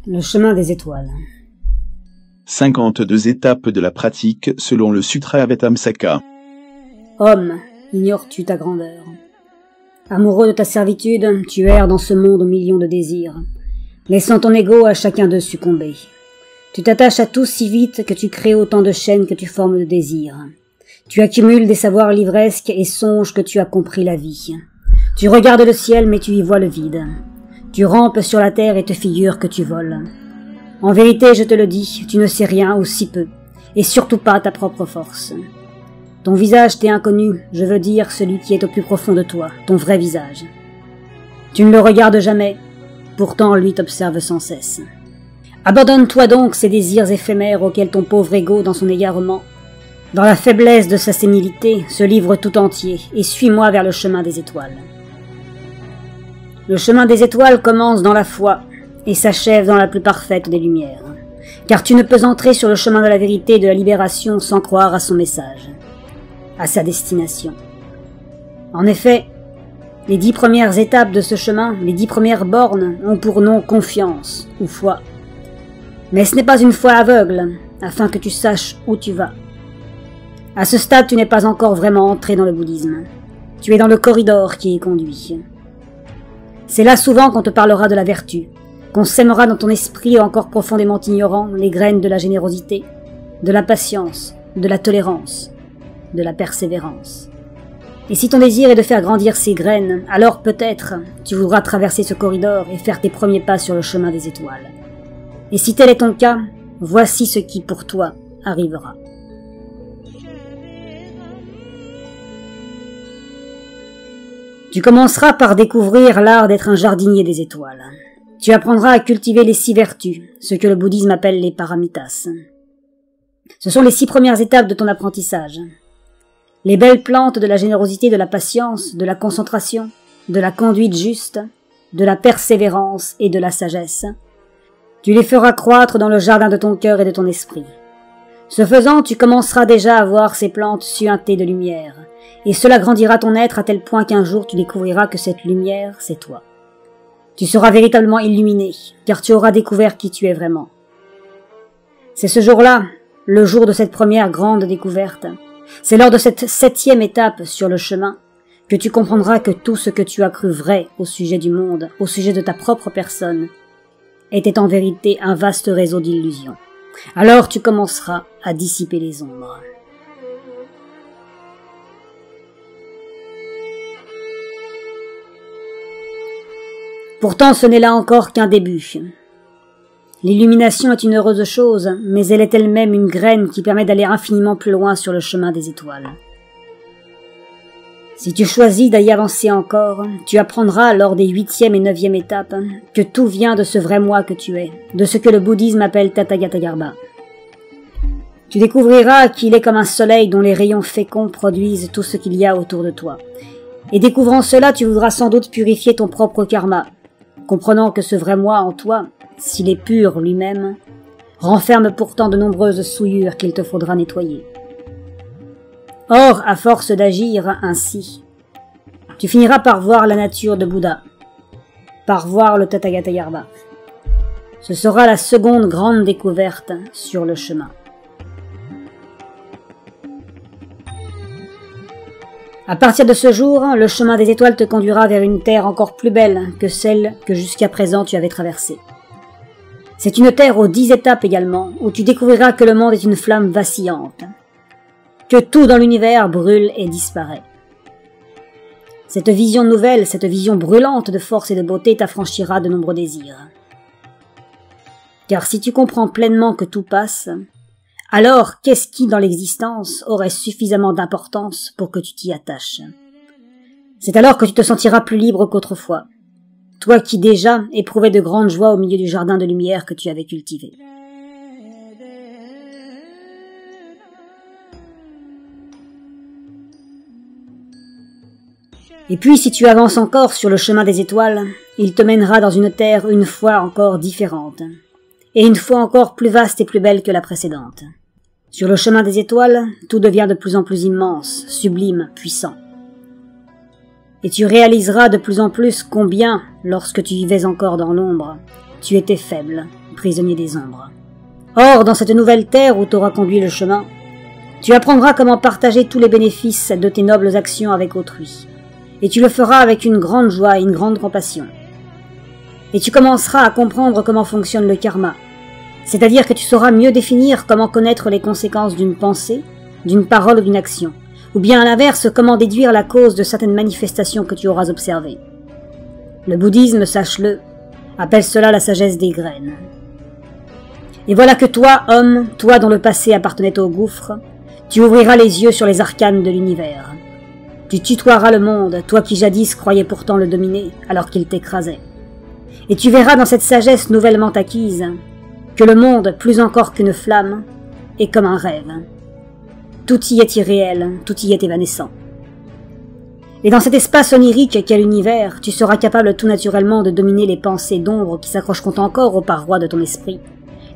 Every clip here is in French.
Le chemin des étoiles. 52 étapes de la pratique selon le Sutra Vetamsaka. Homme, ignores-tu ta grandeur? Amoureux de ta servitude, tu erres dans ce monde aux millions de désirs, laissant ton ego à chacun d'eux succomber. Tu t'attaches à tous si vite que tu crées autant de chaînes que tu formes de désirs. Tu accumules des savoirs livresques et songes que tu as compris la vie. Tu regardes le ciel mais tu y vois le vide. Tu rampes sur la terre et te figures que tu voles. En vérité, je te le dis, tu ne sais rien ou si peu, et surtout pas ta propre force. Ton visage t'est inconnu, je veux dire celui qui est au plus profond de toi, ton vrai visage. Tu ne le regardes jamais, pourtant lui t'observe sans cesse. Abandonne-toi donc ces désirs éphémères auxquels ton pauvre ego, dans son égarement, dans la faiblesse de sa sénilité, se livre tout entier, et suis-moi vers le chemin des étoiles. Le chemin des étoiles commence dans la foi, et s'achève dans la plus parfaite des lumières, car tu ne peux entrer sur le chemin de la vérité et de la libération sans croire à son message, à sa destination. En effet, les 10 premières étapes de ce chemin, les 10 premières bornes, ont pour nom confiance ou foi. Mais ce n'est pas une foi aveugle, afin que tu saches où tu vas. À ce stade, tu n'es pas encore vraiment entré dans le bouddhisme. Tu es dans le corridor qui y conduit. C'est là souvent qu'on te parlera de la vertu, qu'on sèmera dans ton esprit encore profondément ignorant les graines de la générosité, de la patience, de la tolérance, de la persévérance. Et si ton désir est de faire grandir ces graines, alors peut-être tu voudras traverser ce corridor et faire tes premiers pas sur le chemin des étoiles. Et si tel est ton cas, voici ce qui pour toi arrivera. Tu commenceras par découvrir l'art d'être un jardinier des étoiles. Tu apprendras à cultiver les 6 vertus, ce que le bouddhisme appelle les paramitas. Ce sont les 6 premières étapes de ton apprentissage. Les belles plantes de la générosité, de la patience, de la concentration, de la conduite juste, de la persévérance et de la sagesse. Tu les feras croître dans le jardin de ton cœur et de ton esprit. Ce faisant, tu commenceras déjà à voir ces plantes suintées de lumière, et cela grandira ton être à tel point qu'un jour tu découvriras que cette lumière, c'est toi. Tu seras véritablement illuminé, car tu auras découvert qui tu es vraiment. C'est ce jour-là, le jour de cette première grande découverte, c'est lors de cette 7e étape sur le chemin, que tu comprendras que tout ce que tu as cru vrai au sujet du monde, au sujet de ta propre personne, était en vérité un vaste réseau d'illusions. Alors tu commenceras à dissiper les ombres. Pourtant, ce n'est là encore qu'un début. L'illumination est une heureuse chose, mais elle est elle-même une graine qui permet d'aller infiniment plus loin sur le chemin des étoiles. Si tu choisis d'y avancer encore, tu apprendras lors des 8e et 9e étapes que tout vient de ce vrai moi que tu es, de ce que le bouddhisme appelle Tathagatagarbha. Tu découvriras qu'il est comme un soleil dont les rayons féconds produisent tout ce qu'il y a autour de toi. Et découvrant cela, tu voudras sans doute purifier ton propre karma, comprenant que ce vrai moi en toi, s'il est pur lui-même, renferme pourtant de nombreuses souillures qu'il te faudra nettoyer. Or, à force d'agir ainsi, tu finiras par voir la nature de Bouddha, par voir le Tathagatagarbha. Ce sera la seconde grande découverte sur le chemin. À partir de ce jour, le chemin des étoiles te conduira vers une terre encore plus belle que celle que jusqu'à présent tu avais traversée. C'est une terre aux 10 étapes également, où tu découvriras que le monde est une flamme vacillante, que tout dans l'univers brûle et disparaît. Cette vision nouvelle, cette vision brûlante de force et de beauté t'affranchira de nombreux désirs. Car si tu comprends pleinement que tout passe, alors qu'est-ce qui dans l'existence aurait suffisamment d'importance pour que tu t'y attaches? C'est alors que tu te sentiras plus libre qu'autrefois, toi qui déjà éprouvais de grandes joies au milieu du jardin de lumière que tu avais cultivé. Et puis si tu avances encore sur le chemin des étoiles, il te mènera dans une terre une fois encore différente, et une fois encore plus vaste et plus belle que la précédente. Sur le chemin des étoiles, tout devient de plus en plus immense, sublime, puissant. Et tu réaliseras de plus en plus combien, lorsque tu vivais encore dans l'ombre, tu étais faible, prisonnier des ombres. Or, dans cette nouvelle terre où t'aura conduit le chemin, tu apprendras comment partager tous les bénéfices de tes nobles actions avec autrui, et tu le feras avec une grande joie et une grande compassion. Et tu commenceras à comprendre comment fonctionne le karma, c'est-à-dire que tu sauras mieux définir comment connaître les conséquences d'une pensée, d'une parole ou d'une action, ou bien à l'inverse, comment déduire la cause de certaines manifestations que tu auras observées. Le bouddhisme, sache-le, appelle cela la sagesse des graines. Et voilà que toi, homme, toi dont le passé appartenait au gouffre, tu ouvriras les yeux sur les arcanes de l'univers. Tu tutoieras le monde, toi qui jadis croyais pourtant le dominer, alors qu'il t'écrasait. Et tu verras dans cette sagesse nouvellement acquise que le monde, plus encore qu'une flamme, est comme un rêve. Tout y est irréel, tout y est évanescent. Et dans cet espace onirique qu'est l'univers, tu seras capable tout naturellement de dominer les pensées d'ombre qui s'accrocheront encore aux parois de ton esprit,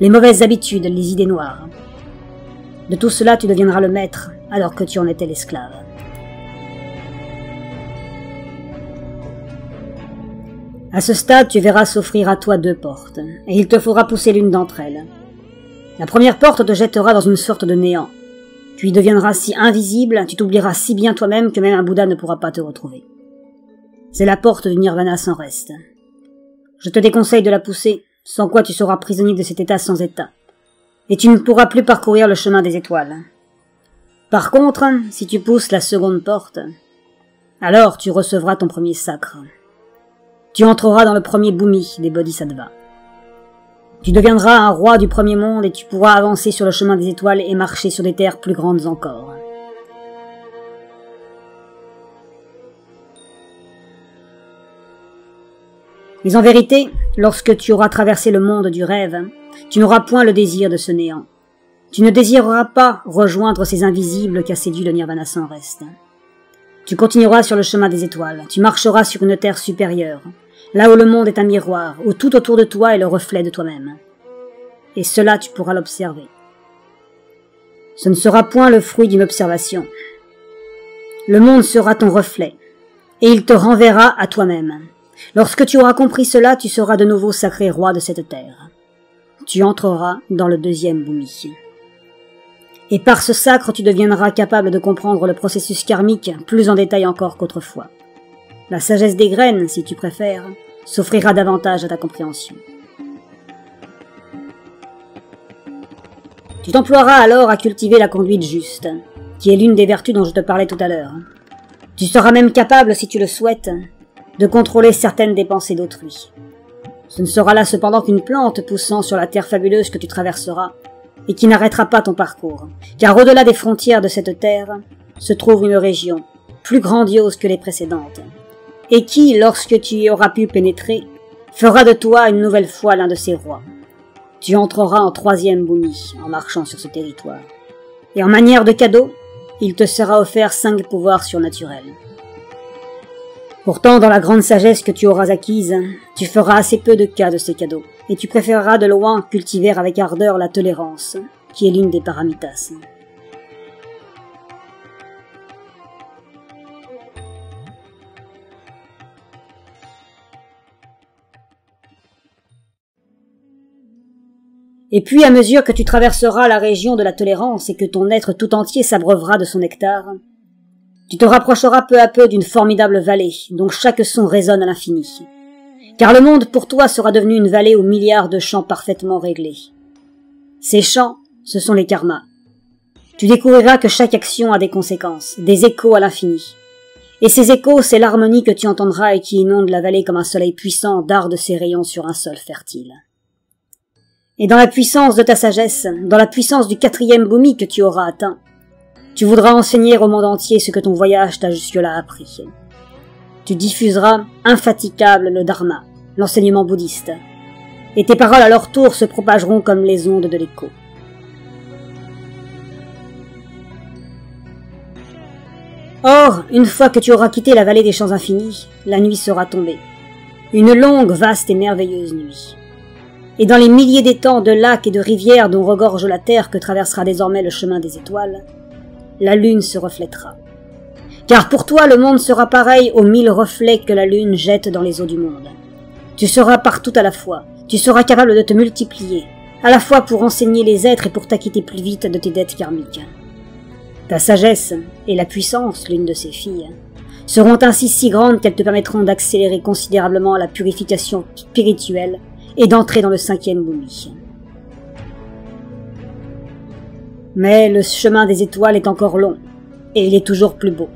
les mauvaises habitudes, les idées noires. De tout cela, tu deviendras le maître, alors que tu en étais l'esclave. À ce stade, tu verras s'offrir à toi 2 portes, et il te faudra pousser l'une d'entre elles. La première porte te jettera dans une sorte de néant. Tu y deviendras si invisible, tu t'oublieras si bien toi-même que même un Bouddha ne pourra pas te retrouver. C'est la porte du nirvana sans reste. Je te déconseille de la pousser, sans quoi tu seras prisonnier de cet état sans état, et tu ne pourras plus parcourir le chemin des étoiles. Par contre, si tu pousses la seconde porte, alors tu recevras ton premier sacre. Tu entreras dans le premier bhumi des bodhisattvas. Tu deviendras un roi du premier monde et tu pourras avancer sur le chemin des étoiles et marcher sur des terres plus grandes encore. Mais en vérité, lorsque tu auras traversé le monde du rêve, tu n'auras point le désir de ce néant. Tu ne désireras pas rejoindre ces invisibles qu'a séduit le nirvana sans reste. Tu continueras sur le chemin des étoiles, tu marcheras sur une terre supérieure, là où le monde est un miroir, où tout autour de toi est le reflet de toi-même. Et cela, tu pourras l'observer. Ce ne sera point le fruit d'une observation. Le monde sera ton reflet, et il te renverra à toi-même. Lorsque tu auras compris cela, tu seras de nouveau sacré roi de cette terre. Tu entreras dans le deuxième bhumi. Et par ce sacre, tu deviendras capable de comprendre le processus karmique plus en détail encore qu'autrefois. La sagesse des graines, si tu préfères, s'offrira davantage à ta compréhension. Tu t'emploieras alors à cultiver la conduite juste, qui est l'une des vertus dont je te parlais tout à l'heure. Tu seras même capable, si tu le souhaites, de contrôler certaines des pensées d'autrui. Ce ne sera là cependant qu'une plante poussant sur la terre fabuleuse que tu traverseras, et qui n'arrêtera pas ton parcours, car au-delà des frontières de cette terre se trouve une région, plus grandiose que les précédentes, et qui, lorsque tu y auras pu pénétrer, fera de toi une nouvelle fois l'un de ses rois. Tu entreras en troisième bhumi en marchant sur ce territoire, et en manière de cadeau, il te sera offert 5 pouvoirs surnaturels. Pourtant, dans la grande sagesse que tu auras acquise, tu feras assez peu de cas de ces cadeaux, et tu préféreras de loin cultiver avec ardeur la tolérance, qui est l'une des paramitas. Et puis, à mesure que tu traverseras la région de la tolérance et que ton être tout entier s'abreuvera de son nectar, tu te rapprocheras peu à peu d'une formidable vallée dont chaque son résonne à l'infini. Car le monde pour toi sera devenu une vallée aux milliards de chants parfaitement réglés. Ces chants, ce sont les karmas. Tu découvriras que chaque action a des conséquences, des échos à l'infini. Et ces échos, c'est l'harmonie que tu entendras et qui inonde la vallée comme un soleil puissant darde ses rayons sur un sol fertile. Et dans la puissance de ta sagesse, dans la puissance du 4e bhumi que tu auras atteint, tu voudras enseigner au monde entier ce que ton voyage t'a jusque-là appris. Tu diffuseras, infatigable, le dharma, l'enseignement bouddhiste, et tes paroles à leur tour se propageront comme les ondes de l'écho. Or, une fois que tu auras quitté la vallée des champs infinis, la nuit sera tombée. Une longue, vaste et merveilleuse nuit. Et dans les milliers d'étangs, de lacs et de rivières dont regorge la terre que traversera désormais le chemin des étoiles, la lune se reflètera. Car pour toi, le monde sera pareil aux 1000 reflets que la lune jette dans les eaux du monde. Tu seras partout à la fois. Tu seras capable de te multiplier, à la fois pour enseigner les êtres et pour t'acquitter plus vite de tes dettes karmiques. Ta sagesse et la puissance, l'une de ces filles, seront ainsi si grandes qu'elles te permettront d'accélérer considérablement la purification spirituelle et d'entrer dans le 5e bhumi. Mais le chemin des étoiles est encore long, et il est toujours plus beau.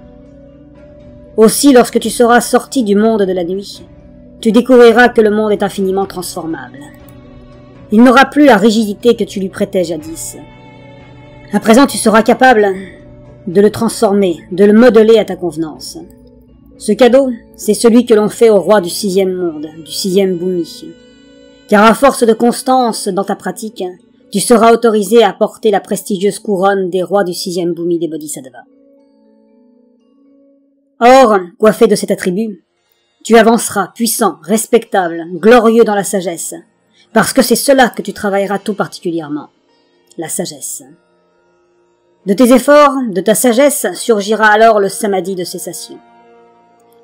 Aussi, lorsque tu seras sorti du monde de la nuit, tu découvriras que le monde est infiniment transformable. Il n'aura plus la rigidité que tu lui prêtais jadis. À présent, tu seras capable de le transformer, de le modeler à ta convenance. Ce cadeau, c'est celui que l'on fait au roi du 6e monde, du 6e bhumi. Car à force de constance dans ta pratique, tu seras autorisé à porter la prestigieuse couronne des rois du 6e bhumi des Bodhisattvas. Or, coiffé de cet attribut, tu avanceras puissant, respectable, glorieux dans la sagesse, parce que c'est cela que tu travailleras tout particulièrement, la sagesse. De tes efforts, de ta sagesse, surgira alors le samadhi de cessation.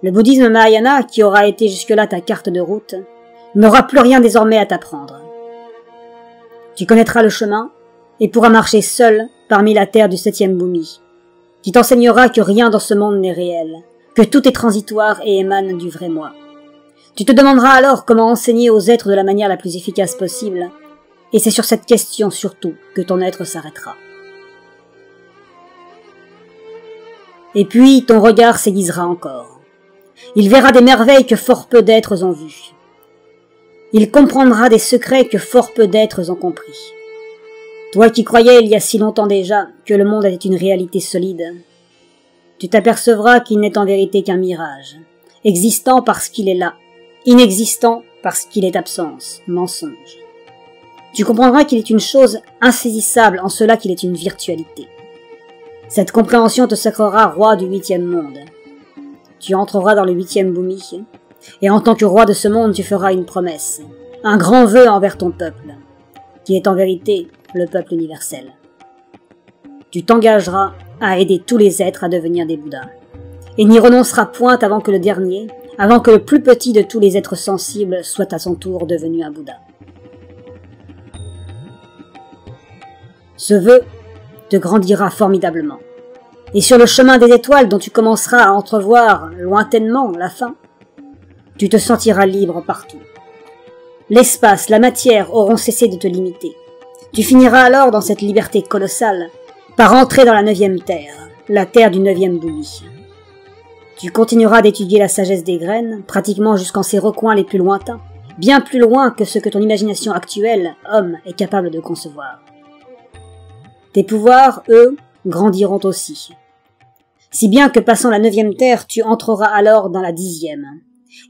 Le bouddhisme Mahayana, qui aura été jusque-là ta carte de route, n'aura plus rien désormais à t'apprendre. Tu connaîtras le chemin et pourras marcher seul parmi la terre du 7e bhumi, qui t'enseignera que rien dans ce monde n'est réel, que tout est transitoire et émane du vrai moi. Tu te demanderas alors comment enseigner aux êtres de la manière la plus efficace possible, et c'est sur cette question surtout que ton être s'arrêtera. Et puis ton regard s'aiguisera encore. Il verra des merveilles que fort peu d'êtres ont vues. Il comprendra des secrets que fort peu d'êtres ont compris. Toi qui croyais il y a si longtemps déjà que le monde était une réalité solide, tu t'apercevras qu'il n'est en vérité qu'un mirage, existant parce qu'il est là, inexistant parce qu'il est absence, mensonge. Tu comprendras qu'il est une chose insaisissable en cela qu'il est une virtualité. Cette compréhension te sacrera roi du 8e monde. Tu entreras dans le 8e bhumi, et en tant que roi de ce monde tu feras une promesse, un grand vœu envers ton peuple, qui est en vérité le peuple universel. Tu t'engageras à aider tous les êtres à devenir des Bouddhas, et n'y renonceras point avant que le dernier, avant que le plus petit de tous les êtres sensibles soit à son tour devenu un Bouddha. Ce vœu te grandira formidablement, et sur le chemin des étoiles dont tu commenceras à entrevoir lointainement la fin, tu te sentiras libre partout. L'espace, la matière auront cessé de te limiter. Tu finiras alors dans cette liberté colossale par entrer dans la 9e terre, la terre du 9e bhumi. Tu continueras d'étudier la sagesse des graines, pratiquement jusqu'en ses recoins les plus lointains, bien plus loin que ce que ton imagination actuelle, homme, est capable de concevoir. Tes pouvoirs, eux, grandiront aussi. Si bien que passant la 9e terre, tu entreras alors dans la 10e,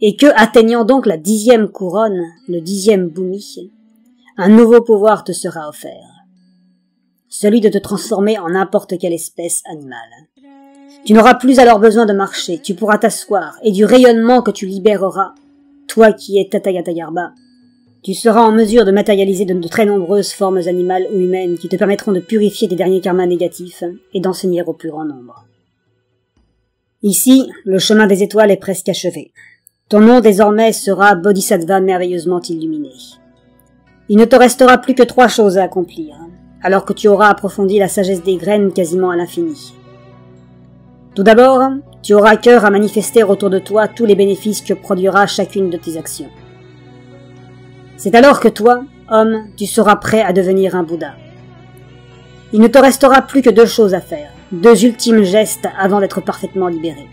et que, atteignant donc la 10e couronne, le 10e bhumi, un nouveau pouvoir te sera offert. Celui de te transformer en n'importe quelle espèce animale. Tu n'auras plus alors besoin de marcher, tu pourras t'asseoir, et du rayonnement que tu libéreras, toi qui es Tathagata-garbha, tu seras en mesure de matérialiser de très nombreuses formes animales ou humaines qui te permettront de purifier tes derniers karmas négatifs et d'enseigner au plus grand nombre. Ici, le chemin des étoiles est presque achevé. Ton nom désormais sera Bodhisattva merveilleusement illuminé. Il ne te restera plus que 3 choses à accomplir, alors que tu auras approfondi la sagesse des graines quasiment à l'infini. Tout d'abord, tu auras cœur à manifester autour de toi tous les bénéfices que produira chacune de tes actions. C'est alors que toi, homme, tu seras prêt à devenir un Bouddha. Il ne te restera plus que 2 choses à faire, 2 ultimes gestes avant d'être parfaitement libéré.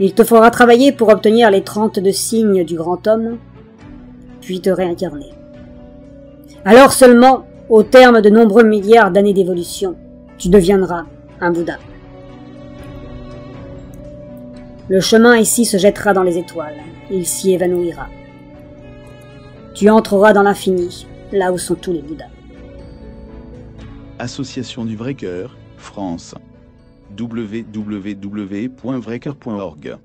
Il te faudra travailler pour obtenir les 32 signes du grand homme, puis te réincarner. Alors seulement, au terme de nombreux milliards d'années d'évolution, tu deviendras un Bouddha. Le chemin ici se jettera dans les étoiles, il s'y évanouira. Tu entreras dans l'infini, là où sont tous les Bouddhas. Association du Vrai Cœur, France. www.vrecœur.org